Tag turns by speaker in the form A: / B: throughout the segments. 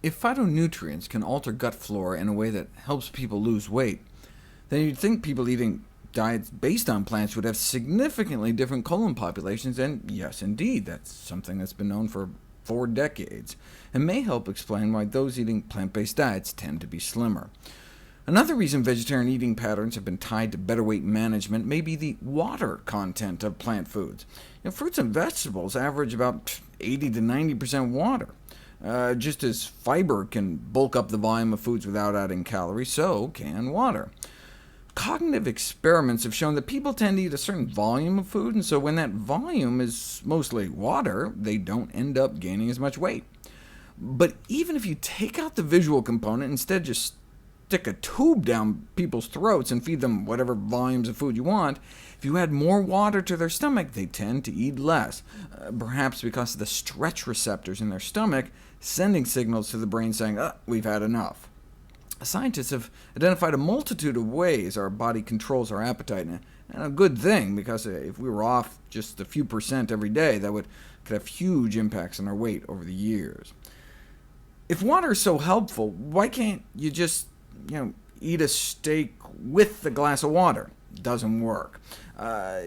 A: If phytonutrients can alter gut flora in a way that helps people lose weight, then you'd think people eating diets based on plants would have significantly different colon populations, and yes, indeed, that's something that's been known for 4 decades, and may help explain why those eating plant-based diets tend to be slimmer. Another reason vegetarian eating patterns have been tied to better weight management may be the water content of plant foods. Fruits and vegetables average about 80 to 90% water. Just as fiber can bulk up the volume of foods without adding calories, so can water. Cognitive experiments have shown that people tend to eat a certain volume of food, and so when that volume is mostly water, they don't end up gaining as much weight. But even if you take out the visual component, and instead just stick a tube down people's throats and feed them whatever volumes of food you want, if you add more water to their stomach, they tend to eat less, perhaps because of the stretch receptors in their stomach sending signals to the brain saying, we've had enough. Scientists have identified a multitude of ways our body controls our appetite, and a good thing, because if we were off just a few percent every day, that could have huge impacts on our weight over the years. If water is so helpful, why can't you just eat a steak with the glass of water? It doesn't work.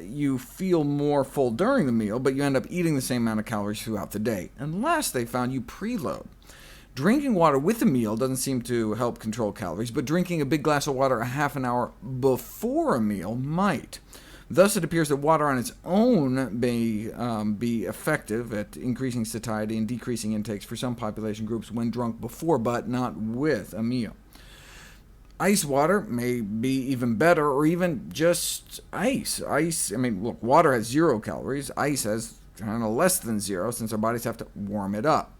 A: You feel more full during the meal, but you end up eating the same amount of calories throughout the day, unless they found you preload. Drinking water with a meal doesn't seem to help control calories, but drinking a big glass of water a half an hour before a meal might. Thus, it appears that water on its own may be effective at increasing satiety and decreasing intakes for some population groups when drunk before, but not with a meal. Ice water may be even better, or even just ice. Look, water has 0 calories. Ice has less than 0, since our bodies have to warm it up.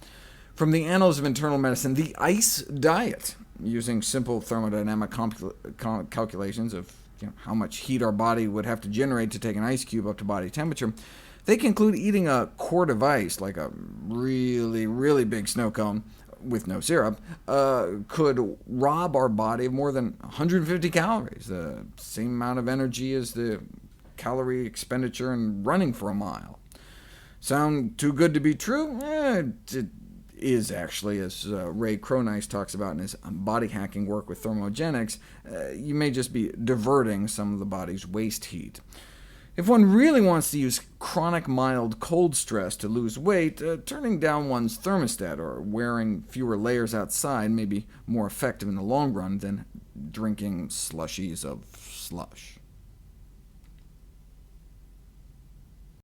A: From the Annals of Internal Medicine, the ice diet, using simple thermodynamic calculations of how much heat our body would have to generate to take an ice cube up to body temperature, they conclude eating a quart of ice, like a really, really big snow cone, with no syrup, could rob our body of more than 150 calories, the same amount of energy as the calorie expenditure in running for a mile. Sound too good to be true? It is actually, as Ray Cronise talks about in his body hacking work with thermogenics. You may just be diverting some of the body's waste heat. If one really wants to use chronic mild cold stress to lose weight, turning down one's thermostat or wearing fewer layers outside may be more effective in the long run than drinking slushies of slush.